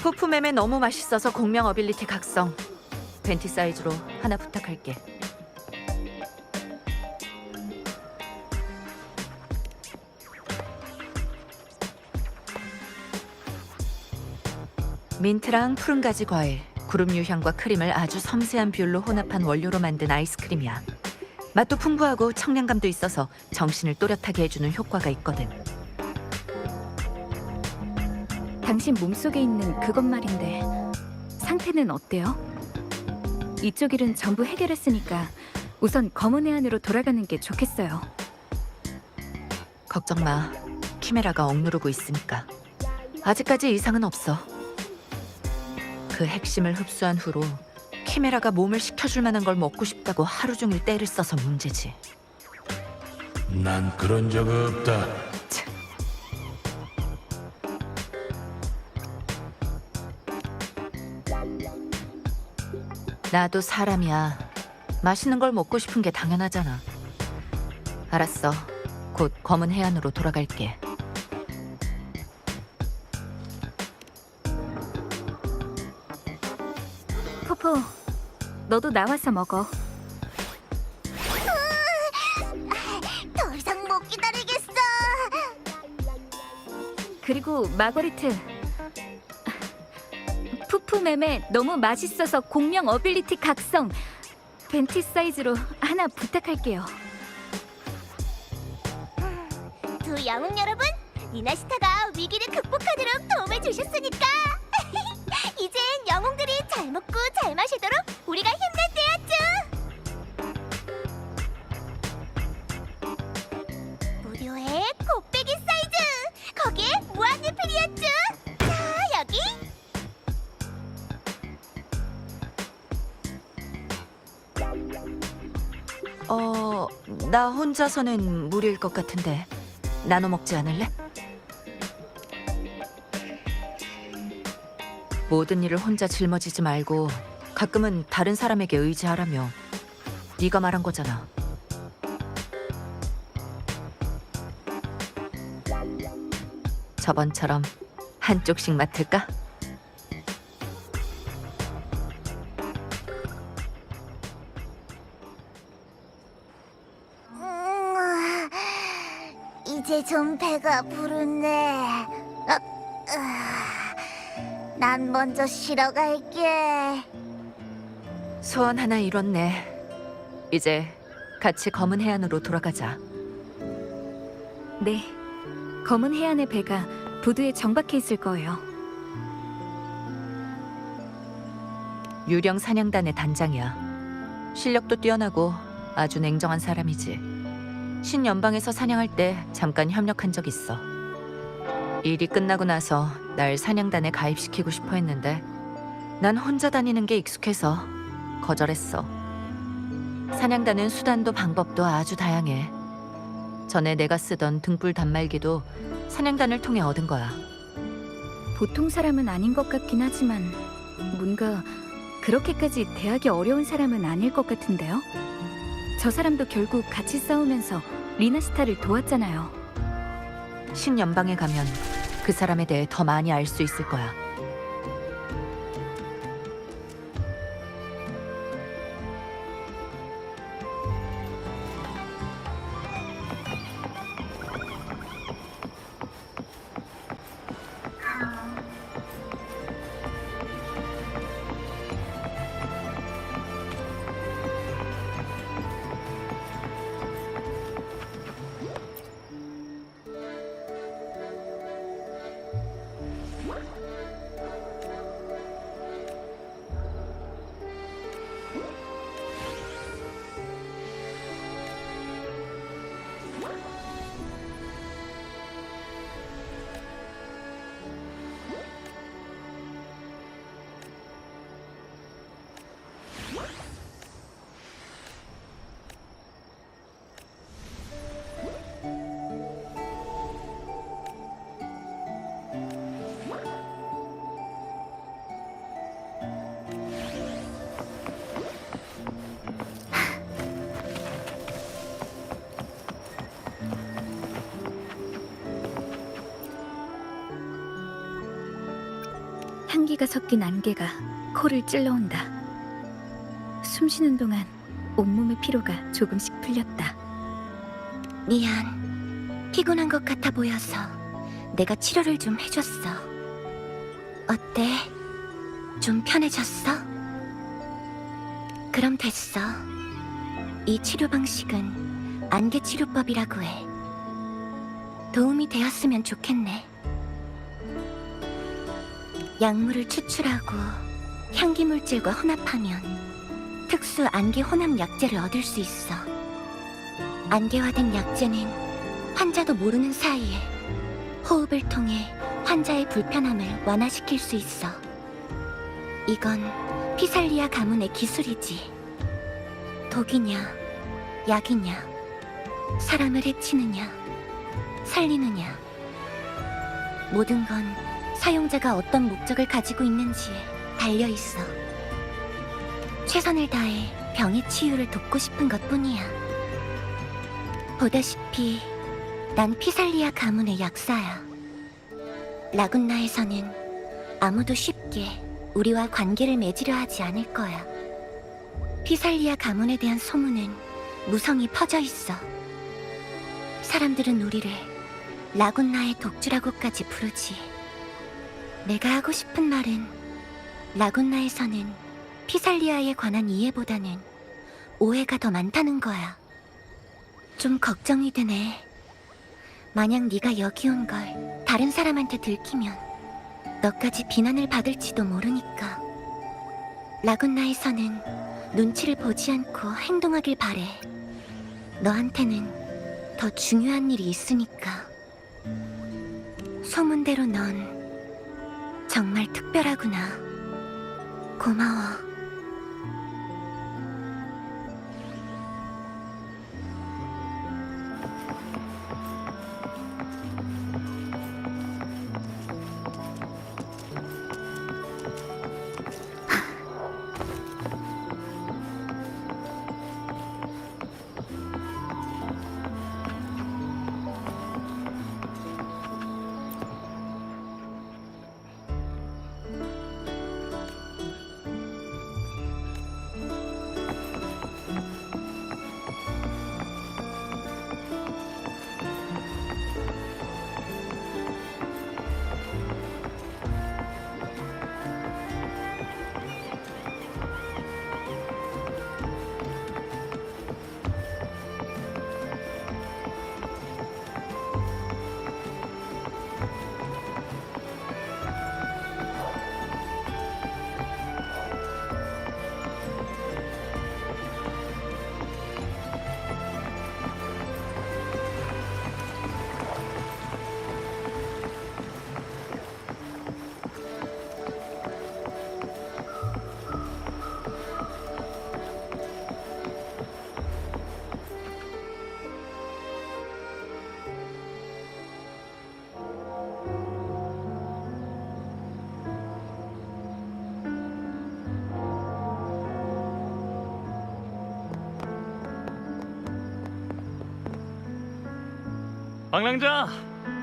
푸푸맴에 너무 맛있어서 공명 어빌리티 각성. 벤티 사이즈로 하나 부탁할게. 민트랑 푸른 가지 과일, 구름 유향과 크림을 아주 섬세한 비율로 혼합한 원료로 만든 아이스크림이야. 맛도 풍부하고 청량감도 있어서 정신을 또렷하게 해주는 효과가 있거든. 당신 몸속에 있는 그것 말인데 상태는 어때요? 이쪽 일은 전부 해결했으니까 우선 검은 해안으로 돌아가는 게 좋겠어요. 걱정 마. 키메라가 억누르고 있으니까. 아직까지 이상은 없어. 그 핵심을 흡수한 후로 키메라가 몸을 식혀줄 만한 걸 먹고 싶다고 하루 종일 떼를 써서 문제지. 난 그런 적 없다. 나도 사람이야. 맛있는 걸 먹고 싶은 게 당연하잖아. 알았어. 곧 검은 해안으로 돌아갈게. 푸푸, 너도 나와서 먹어. 더 이상 못 기다리겠어. 그리고 마거리트, 푸푸맴에 너무 맛있어서 공명 어빌리티 각성. 벤티 사이즈로 하나 부탁할게요. 두 영웅 여러분, 니나시타가 위기를 극복하도록 도움을 주셨으니까 이젠 영웅들이 잘 먹고 잘 마시도록 우리가 힘낼 때였죠. 무료의 곱빼기 사이즈, 거기에 무한 리필이었죠. 자, 여기. 나 혼자서는 무리일 것 같은데 나눠 먹지 않을래? 모든 일을 혼자 짊어지지 말고 가끔은 다른 사람에게 의지하라며. 네가 말한 거잖아. 저번처럼 한쪽씩 맡을까? 이제 좀 배가 부르네. 난 먼저 쉬러 갈게. 소원 하나 이뤘네. 이제 같이 검은 해안으로 돌아가자. 네, 검은 해안의 배가 부두에 정박해 있을 거예요. 유령 사냥단의 단장이야. 실력도 뛰어나고 아주 냉정한 사람이지. 신연방에서 사냥할 때 잠깐 협력한 적 있어. 일이 끝나고 나서 날 사냥단에 가입시키고 싶어 했는데 난 혼자 다니는 게 익숙해서 거절했어. 사냥단은 수단도 방법도 아주 다양해. 전에 내가 쓰던 등불 단말기도 사냥단을 통해 얻은 거야. 보통 사람은 아닌 것 같긴 하지만 뭔가 그렇게까지 대하기 어려운 사람은 아닐 것 같은데요? 저 사람도 결국 같이 싸우면서 리나시타를 도왔잖아요. 신연방에 가면 그 사람에 대해 더 많이 알 수 있을 거야. 향기가 섞인 안개가 코를 찔러온다. 숨 쉬는 동안 온몸의 피로가 조금씩 풀렸다. 미안. 피곤한 것 같아 보여서 내가 치료를 좀 해줬어. 어때? 좀 편해졌어? 그럼 됐어. 이 치료 방식은 안개 치료법이라고 해. 도움이 되었으면 좋겠네. 약물을 추출하고 향기 물질과 혼합하면 특수 안개 혼합 약제를 얻을 수 있어. 안개화된 약제는 환자도 모르는 사이에 호흡을 통해 환자의 불편함을 완화시킬 수 있어. 이건 피살리아 가문의 기술이지. 독이냐, 약이냐, 사람을 해치느냐, 살리느냐. 모든 건 사용자가 어떤 목적을 가지고 있는지에 달려 있어. 최선을 다해 병의 치유를 돕고 싶은 것뿐이야. 보다시피 난 피살리아 가문의 약사야. 라군나에서는 아무도 쉽게 우리와 관계를 맺으려 하지 않을 거야. 피살리아 가문에 대한 소문은 무성히 퍼져 있어. 사람들은 우리를 라군나의 독주라고까지 부르지. 내가 하고 싶은 말은 라군나에서는 피살리아에 관한 이해보다는 오해가 더 많다는 거야. 좀 걱정이 되네. 만약 네가 여기 온 걸 다른 사람한테 들키면 너까지 비난을 받을지도 모르니까. 라군나에서는 눈치를 보지 않고 행동하길 바래. 너한테는 더 중요한 일이 있으니까. 소문대로 넌 정말 특별하구나. 고마워. 방랑자,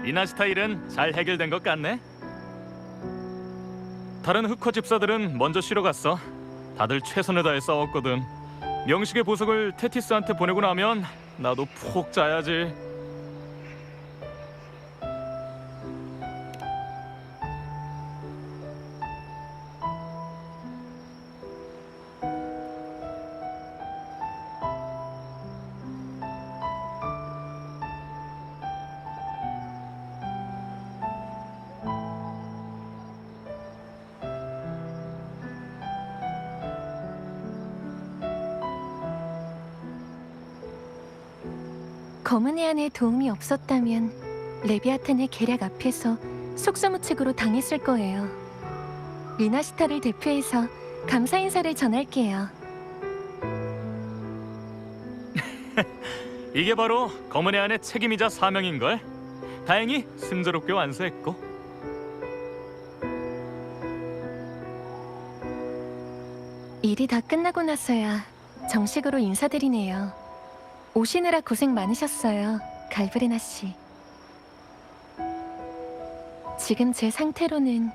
리나시타 일은 잘 해결된 것 같네. 다른 흑화 집사들은 먼저 쉬러 갔어. 다들 최선을 다해 싸웠거든. 명식의 보석을 테티스한테 보내고 나면 나도 푹 자야지. 검은 해안의 도움이 없었다면 레비아탄의 계략 앞에서 속수무책으로 당했을 거예요. 리나시타를 대표해서 감사 인사를 전할게요. 이게 바로 검은 해안의 책임이자 사명인걸. 다행히 순조롭게 완수했고. 일이 다 끝나고 나서야 정식으로 인사드리네요. 오시느라 고생 많으셨어요, 갈브레나 씨. 지금 제 상태로는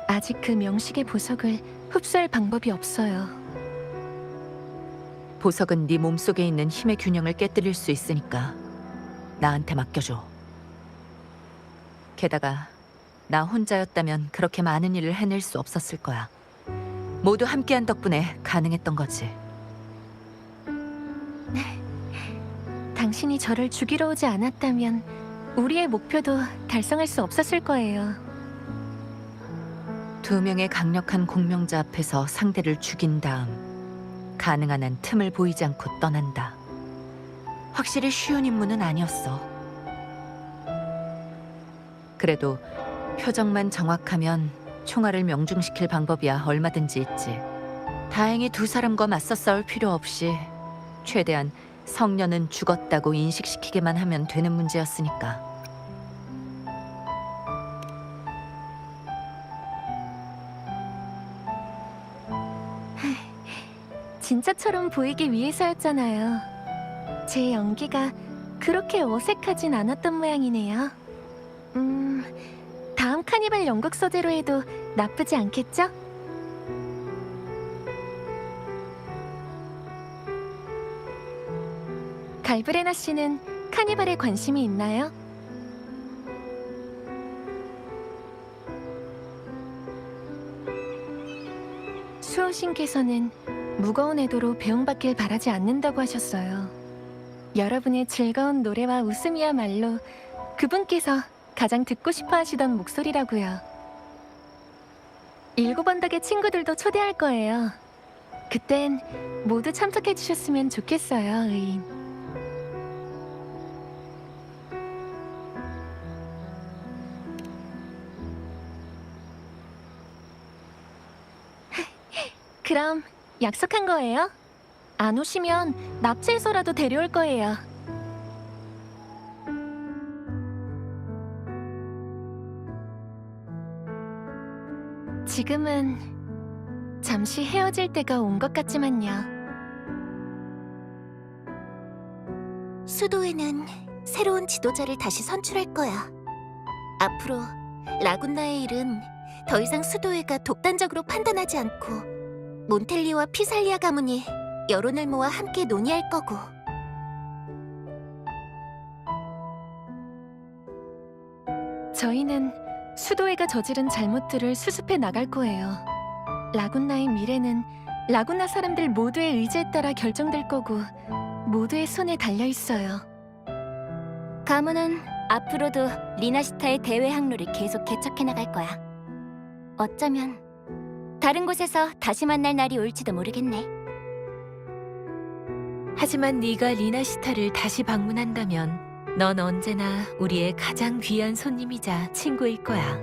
아직 그 명식의 보석을 흡수할 방법이 없어요. 보석은 네 몸속에 있는 힘의 균형을 깨뜨릴 수 있으니까 나한테 맡겨줘. 게다가 나 혼자였다면 그렇게 많은 일을 해낼 수 없었을 거야. 모두 함께한 덕분에 가능했던 거지. 당신이 저를 죽이러 오지 않았다면 우리의 목표도 달성할 수 없었을 거예요. 2명의 강력한 공명자 앞에서 상대를 죽인 다음 가능한 한 틈을 보이지 않고 떠난다. 확실히 쉬운 임무는 아니었어. 그래도 표정만 정확하면 총알을 명중시킬 방법이야 얼마든지 있지. 다행히 2사람과 맞서 싸울 필요 없이 최대한 성년은 죽었다고 인식시키게만 하면 되는 문제였으니까. 진짜처럼 보이기 위해서였잖아요. 제 연기가 그렇게 어색하진 않았던 모양이네요. 다음 카니발 연극 소재로 해도 나쁘지 않겠죠? 갈브레나 씨는 카니발에 관심이 있나요? 수호신께서는 무거운 애도로 배웅받길 바라지 않는다고 하셨어요. 여러분의 즐거운 노래와 웃음이야말로 그분께서 가장 듣고 싶어 하시던 목소리라고요. 7언덕의 친구들도 초대할 거예요. 그땐 모두 참석해 주셨으면 좋겠어요, 의인. 그럼 약속한 거예요? 안 오시면 납치해서라도 데려올 거예요. 지금은 잠시 헤어질 때가 온 것 같지만요. 수도에는 새로운 지도자를 다시 선출할 거야. 앞으로 라군나의 일은 더 이상 수도회가 독단적으로 판단하지 않고 몬텔리오와 피살리아 가문이 여론을 모아 함께 논의할 거고. 저희는 수도회가 저지른 잘못들을 수습해 나갈 거예요. 라군나의 미래는 라군나 사람들 모두의 의지에 따라 결정될 거고 모두의 손에 달려 있어요. 가문은 앞으로도 리나시타의 대외 항로를 계속 개척해 나갈 거야. 어쩌면 다른 곳에서 다시 만날 날이 올지도 모르겠네. 하지만 네가 리나시타를 다시 방문한다면 넌 언제나 우리의 가장 귀한 손님이자 친구일 거야.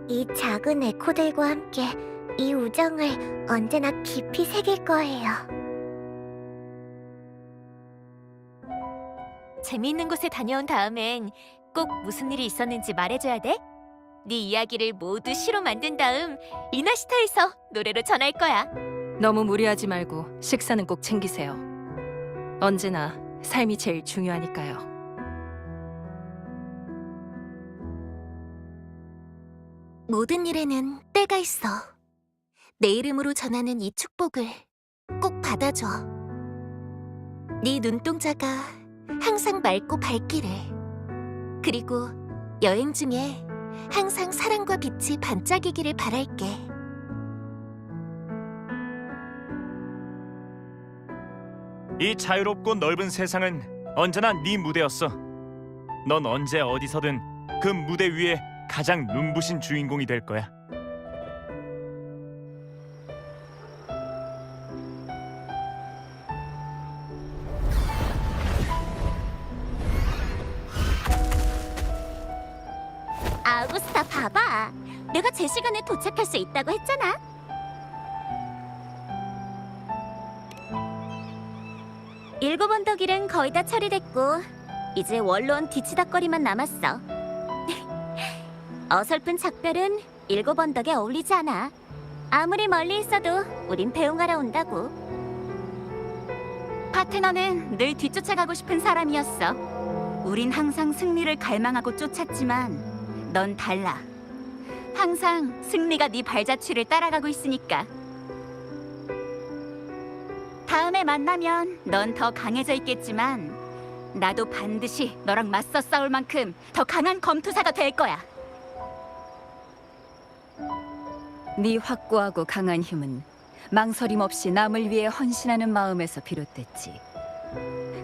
이 작은 에코들과 함께 이 우정을 언제나 깊이 새길 거예요. 재미있는 곳에 다녀온 다음엔 꼭 무슨 일이 있었는지 말해줘야 돼. 네 이야기를 모두 시로 만든 다음 리나시타에서 노래로 전할 거야. 너무 무리하지 말고 식사는 꼭 챙기세요. 언제나 삶이 제일 중요하니까요. 모든 일에는 때가 있어. 내 이름으로 전하는 이 축복을 꼭 받아줘. 네 눈동자가 항상 맑고 밝기를. 그리고 여행 중에 항상 사랑과 빛이 반짝이기를 바랄게. 이 자유롭고 넓은 세상은 언제나 네 무대였어. 넌 언제 어디서든 그 무대 위에 가장 눈부신 주인공이 될 거야. 아구스타 봐봐. 내가 제 시간에 도착할 수 있다고 했잖아. 일곱 언덕 일은 거의 다 처리됐고 이제 원로원 뒤치다거리만 남았어. 어설픈 작별은 일곱 언덕에 어울리지 않아. 아무리 멀리 있어도 우린 배웅하러 온다고. 파트너는 늘 뒤쫓아가고 싶은 사람이었어. 우린 항상 승리를 갈망하고 쫓았지만 넌 달라. 항상 승리가 네 발자취를 따라가고 있으니까. 다음에 만나면 넌 더 강해져 있겠지만 나도 반드시 너랑 맞서 싸울 만큼 더 강한 검투사가 될 거야. 네 확고하고 강한 힘은 망설임 없이 남을 위해 헌신하는 마음에서 비롯됐지.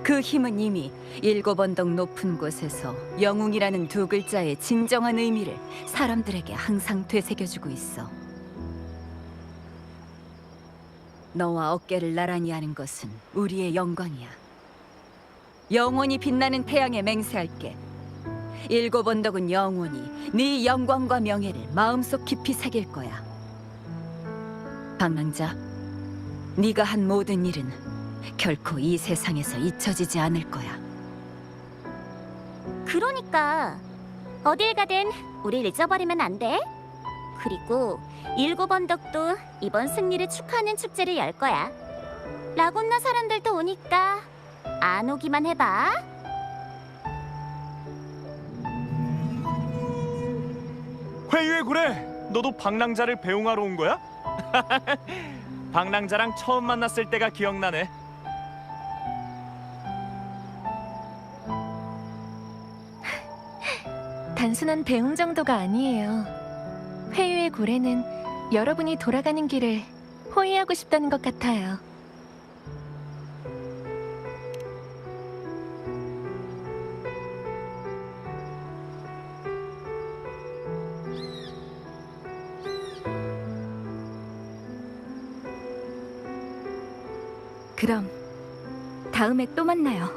그 힘은 이미 7 언덕 높은 곳에서 영웅이라는 2 글자의 진정한 의미를 사람들에게 항상 되새겨주고 있어. 너와 어깨를 나란히 하는 것은 우리의 영광이야. 영원히 빛나는 태양에 맹세할게. 7 언덕은 영원히 네 영광과 명예를 마음속 깊이 새길 거야. 방랑자, 네가 한 모든 일은 결코 이 세상에서 잊혀지지 않을 거야. 그러니까 어딜 가든 우릴 잊어버리면 안 돼. 그리고 7 언덕도 이번 승리를 축하하는 축제를 열 거야. 라곤나 사람들도 오니까 안 오기만 해봐. 회유의 고래, 너도 방랑자를 배웅하러 온 거야? 방랑자랑 처음 만났을 때가 기억나네. 단순한 배움 정도가 아니에요. 회유의 고래는 여러분이 돌아가는 길을 호위하고 싶다는 것 같아요. 그럼 다음에 또 만나요.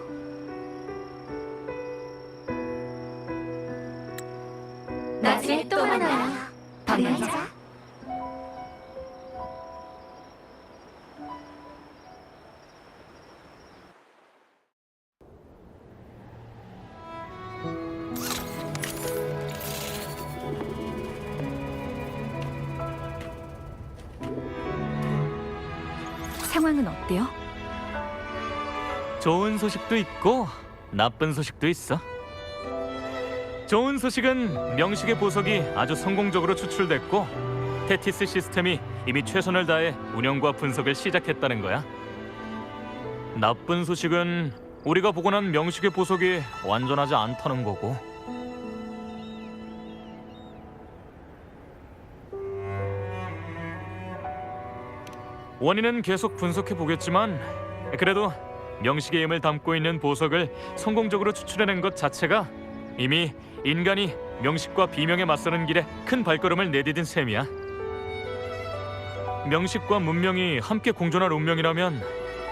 나중에 또 만나요. 방랑자. 상황은 어때요? 좋은 소식도 있고 나쁜 소식도 있어. 좋은 소식은 명식의 보석이 아주 성공적으로 추출됐고 테티스 시스템이 이미 최선을 다해 운영과 분석을 시작했다는 거야. 나쁜 소식은 우리가 복원한 명식의 보석이 완전하지 않다는 거고. 원인은 계속 분석해 보겠지만 그래도 명식의 힘을 담고 있는 보석을 성공적으로 추출해낸 것 자체가 이미 인간이 명식과 비명에 맞서는 길에 큰 발걸음을 내디딘 셈이야. 명식과 문명이 함께 공존할 운명이라면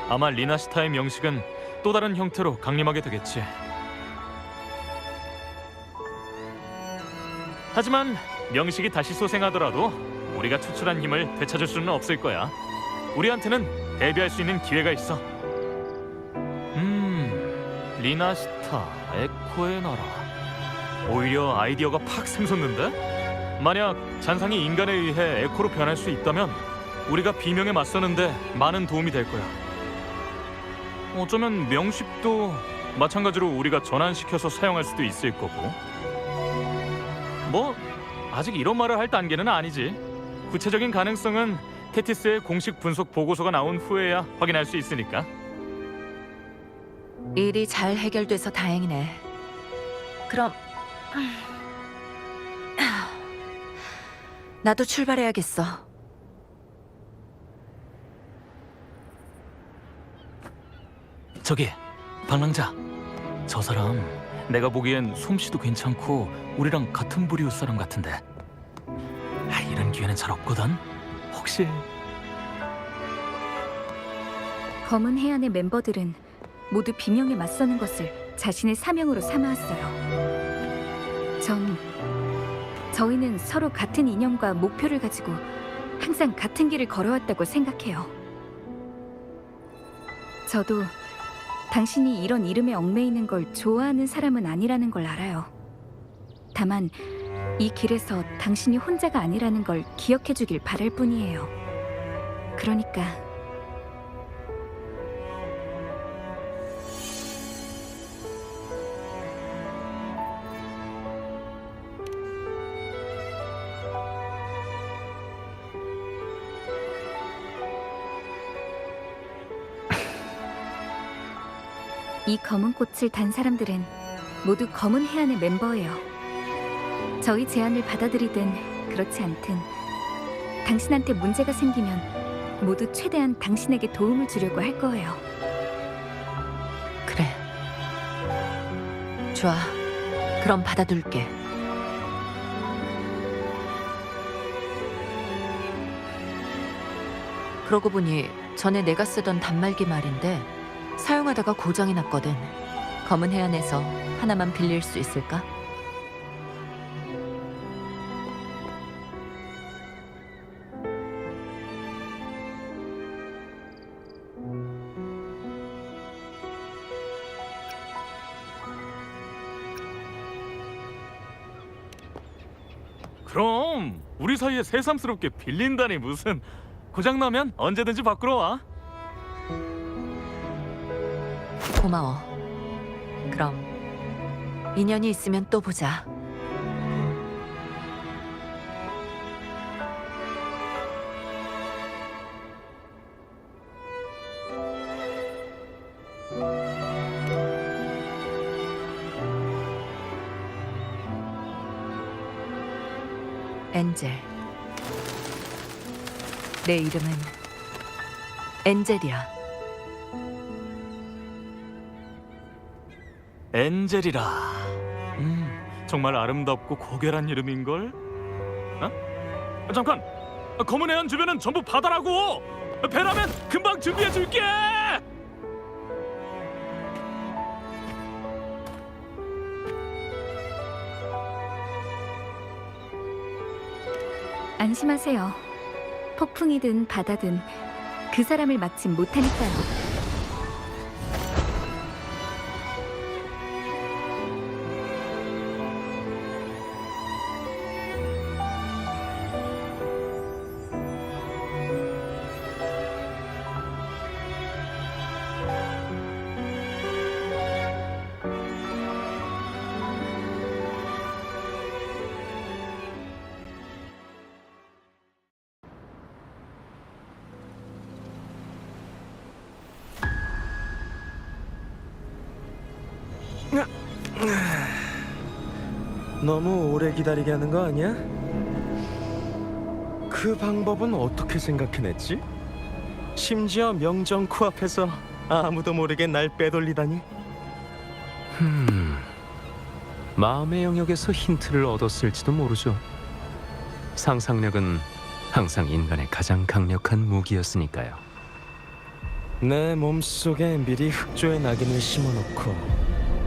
아마 리나시타의 명식은 또 다른 형태로 강림하게 되겠지. 하지만 명식이 다시 소생하더라도 우리가 추출한 힘을 되찾을 수는 없을 거야. 우리한테는 대비할 수 있는 기회가 있어. 리나시타, 에코의 나라. 오히려 아이디어가 팍 샘솟는데? 만약 잔상이 인간에 의해 에코로 변할 수 있다면 우리가 비명에 맞서는데 많은 도움이 될 거야. 어쩌면 명식도 마찬가지로 우리가 전환시켜서 사용할 수도 있을 거고. 뭐 아직 이런 말을 할 단계는 아니지. 구체적인 가능성은 테티스의 공식 분석 보고서가 나온 후에야 확인할 수 있으니까. 일이 잘 해결돼서 다행이네. 그럼 나도 출발해야겠어. 저기, 방랑자. 저 사람 내가 보기엔 솜씨도 괜찮고 우리랑 같은 부류 사람 같은데. 이런 기회는 잘 없거든. 혹시... 검은 해안의 멤버들은 모두 비명에 맞서는 것을 자신의 사명으로 삼아왔어요. 저희는 서로 같은 이념과 목표를 가지고 항상 같은 길을 걸어왔다고 생각해요. 저도 당신이 이런 이름에 얽매이는 걸 좋아하는 사람은 아니라는 걸 알아요. 다만 이 길에서 당신이 혼자가 아니라는 걸 기억해 주길 바랄 뿐이에요. 그러니까 이 검은 꽃을 단 사람들은 모두 검은 해안의 멤버예요. 저희 제안을 받아들이든 그렇지 않든 당신한테 문제가 생기면 모두 최대한 당신에게 도움을 주려고 할 거예요. 그래. 좋아. 그럼 받아둘게. 그러고 보니 전에 내가 쓰던 단말기 말인데 사용하다가 고장이 났거든. 검은 해안에서 하나만 빌릴 수 있을까? 그럼 우리 사이에 새삼스럽게 빌린다니 무슨. 고장나면 언제든지 바꾸러 와. 고마워. 그럼 인연이 있으면 또 보자. 엔젤. 내 이름은 엔젤이야. 엔젤이라. 정말 아름답고 고결한 이름인걸? 잠깐! 검은 해안 주변은 전부 바다라고! 배라면 금방 준비해줄게! 안심하세요. 폭풍이든 바다든 그 사람을 막진 못하니까요. 너무 오래 기다리게 하는 거 아니야? 그 방법은 어떻게 생각해냈지? 심지어 명정 코앞에서 아무도 모르게 날 빼돌리다니. 마음의 영역에서 힌트를 얻었을지도 모르죠. 상상력은 항상 인간의 가장 강력한 무기였으니까요. 내 몸속에 미리 흑조의 낙인을 심어놓고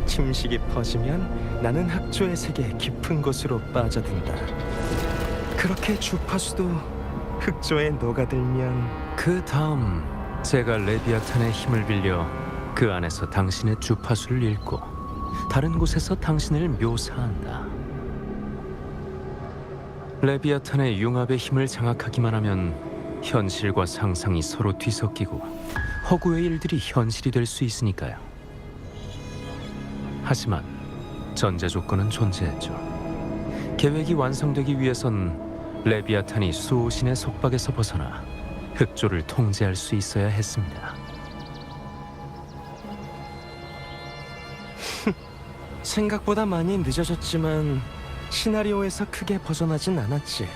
침식이 퍼지면 나는 흑조의 세계 깊은 곳으로 빠져든다. 그렇게 주파수도 흑조에 녹아들면 그 다음 제가 레비아탄의 힘을 빌려 그 안에서 당신의 주파수를 읽고 다른 곳에서 당신을 묘사한다. 레비아탄의 융합의 힘을 장악하기만 하면 현실과 상상이 서로 뒤섞이고 허구의 일들이 현실이 될 수 있으니까요. 하지만 전제 조건은 존재했죠. 계획이 완성되기 위해선 레비아탄이 수호신의 속박에서 벗어나 흑조를 통제할 수 있어야 했습니다. 생각보다 많이 늦어졌지만 시나리오에서 크게 벗어나진 않았지.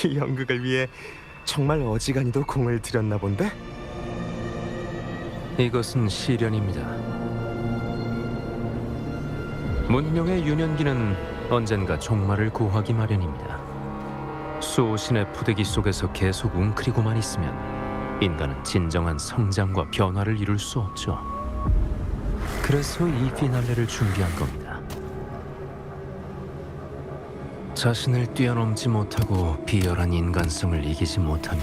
이 연극을 위해 정말 어지간히도 공을 들였나 본데? 이것은 시련입니다. 문명의 유년기는 언젠가 종말을 구하기 마련입니다. 수호신의 부대기 속에서 계속 웅크리고만 있으면 인간은 진정한 성장과 변화를 이룰 수 없죠. 그래서 이 피날레를 준비한 겁니다. 자신을 뛰어넘지 못하고 비열한 인간성을 이기지 못하며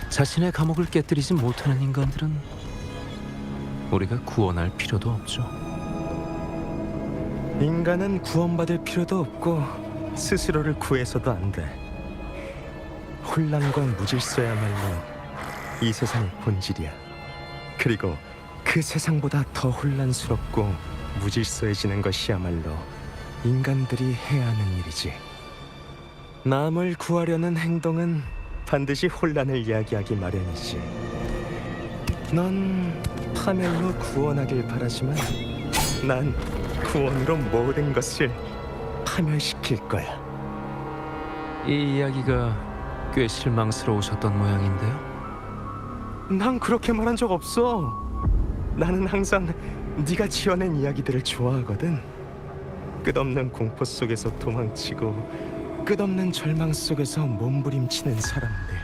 자신의 감옥을 깨뜨리지 못하는 인간들은 우리가 구원할 필요도 없죠. 인간은 구원받을 필요도 없고 스스로를 구해서도 안 돼. 혼란과 무질서야말로 이 세상의 본질이야. 그리고 그 세상보다 더 혼란스럽고 무질서해지는 것이야말로 인간들이 해야 하는 일이지. 남을 구하려는 행동은 반드시 혼란을 이야기하기 마련이지. 넌 파멸로 구원하길 바라지만 난 구원으로 모든 것을 파멸시킬 거야. 이 이야기가 꽤 실망스러우셨던 모양인데요. 난 그렇게 말한 적 없어. 나는 항상 네가 지어낸 이야기들을 좋아하거든. 끝없는 공포 속에서 도망치고 끝없는 절망 속에서 몸부림치는 사람들.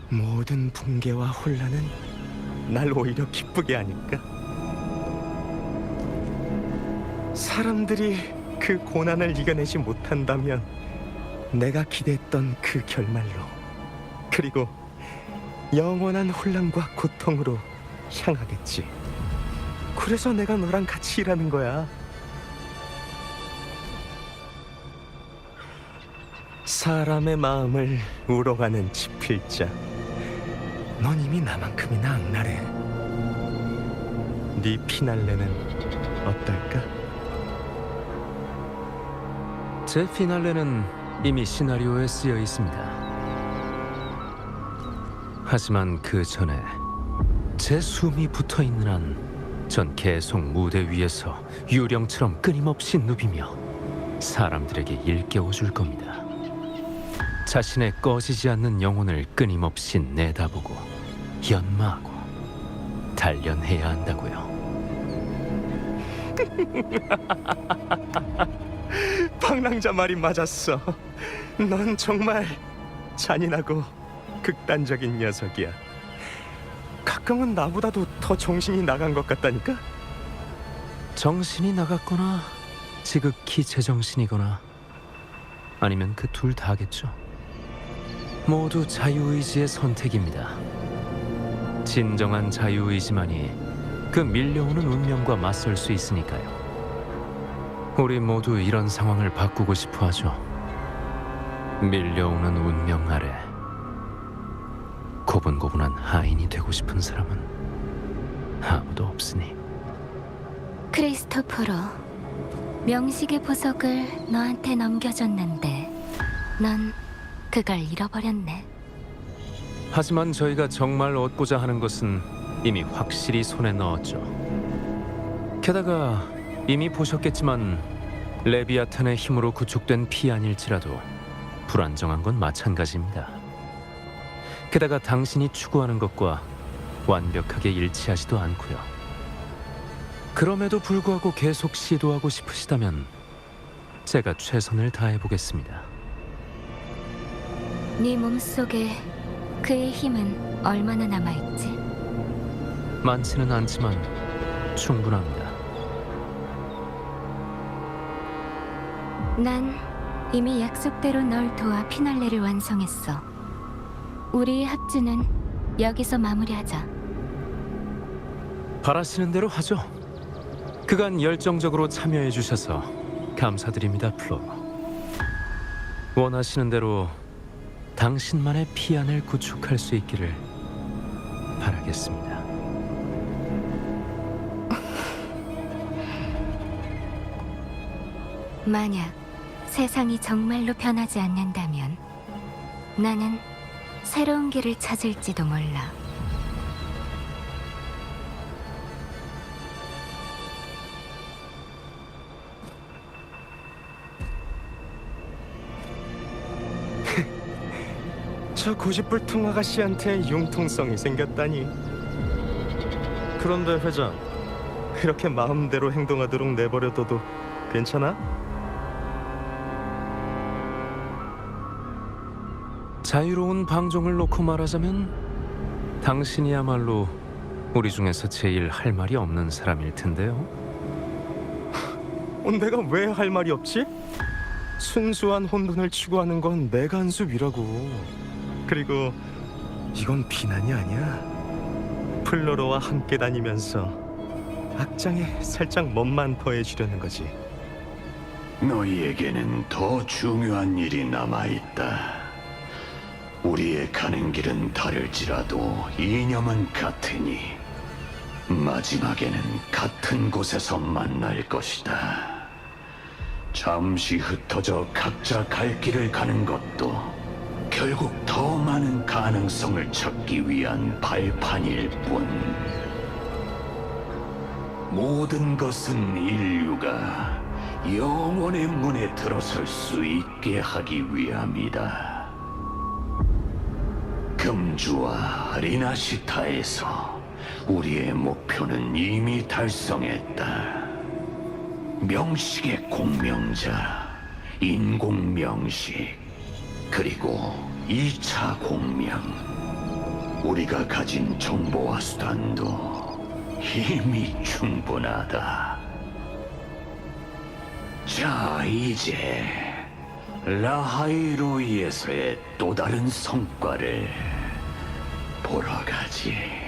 모든 붕괴와 혼란은 날 오히려 기쁘게 하니까. 사람들이 그 고난을 이겨내지 못한다면 내가 기대했던 그 결말로, 그리고 영원한 혼란과 고통으로 향하겠지. 그래서 내가 너랑 같이 일하는 거야. 사람의 마음을 우러가는 지필자. 넌 이미 나만큼이나 악랄해. 네 피날레는 어떨까? 제 피날레는 이미 시나리오에 쓰여 있습니다. 하지만 그 전에 제 숨이 붙어 있는 한 전 계속 무대 위에서 유령처럼 끊임없이 누비며 사람들에게 일깨워 줄 겁니다. 자신의 꺼지지 않는 영혼을 끊임없이 내다보고 연마하고 단련해야 한다고요. 방랑자 말이 맞았어. 넌 정말 잔인하고 극단적인 녀석이야. 가끔은 나보다도 더 정신이 나간 것 같다니까? 정신이 나갔거나 지극히 제정신이거나 아니면 그 둘 다겠죠. 모두 자유의지의 선택입니다. 진정한 자유의지만이 그 밀려오는 운명과 맞설 수 있으니까요. 우리 모두 이런 상황을 바꾸고 싶어 하죠. 밀려오는 운명 아래 고분고분한 하인이 되고 싶은 사람은 아무도 없으니. 크리스토퍼로, 명식의 보석을 너한테 넘겨줬는데 넌 그걸 잃어버렸네. 하지만 저희가 정말 얻고자 하는 것은 이미 확실히 손에 넣었죠. 게다가 이미 보셨겠지만 레비아탄의 힘으로 구축된 피안일지라도 불안정한 건 마찬가지입니다. 게다가 당신이 추구하는 것과 완벽하게 일치하지도 않고요. 그럼에도 불구하고 계속 시도하고 싶으시다면 제가 최선을 다해보겠습니다. 네 몸속에 그의 힘은 얼마나 남아있지? 많지는 않지만 충분합니다. 난 이미 약속대로 널 도와 피날레를 완성했어. 우리의 합주는 여기서 마무리하자. 바라시는 대로 하죠. 그간 열정적으로 참여해 주셔서 감사드립니다, 플로. 원하시는 대로 당신만의 피안을 구축할 수 있기를 바라겠습니다. 만약 세상이 정말로 변하지 않는다면 나는 새로운 길을 찾을지도 몰라. 저 고집불통 아가씨한테 융통성이 생겼다니. 그런데 회장, 이렇게 마음대로 행동하도록 내버려둬도 괜찮아? 자유로운 방종을 놓고 말하자면 당신이야말로 우리 중에서 제일 할 말이 없는 사람일 텐데요. 내가 왜 할 말이 없지? 순수한 혼돈을 추구하는 건 내 간수비라고. 그리고 이건 비난이 아니야. 플로로와 함께 다니면서 악장에 살짝 멋만 더해주려는 거지. 너희에게는 더 중요한 일이 남아있다. 우리의 가는 길은 다를지라도 이념은 같으니 마지막에는 같은 곳에서 만날 것이다. 잠시 흩어져 각자 갈 길을 가는 것도 결국 더 많은 가능성을 찾기 위한 발판일 뿐. 모든 것은 인류가 영원의 문에 들어설 수 있게 하기 위함이다. 금주와 리나시타에서 우리의 목표는 이미 달성했다. 명식의 공명자, 인공명식, 그리고 2차 공명. 우리가 가진 정보와 수단도 이미 충분하다. 자, 이제 라하이로이에서의 또 다른 성과를 보러 가지.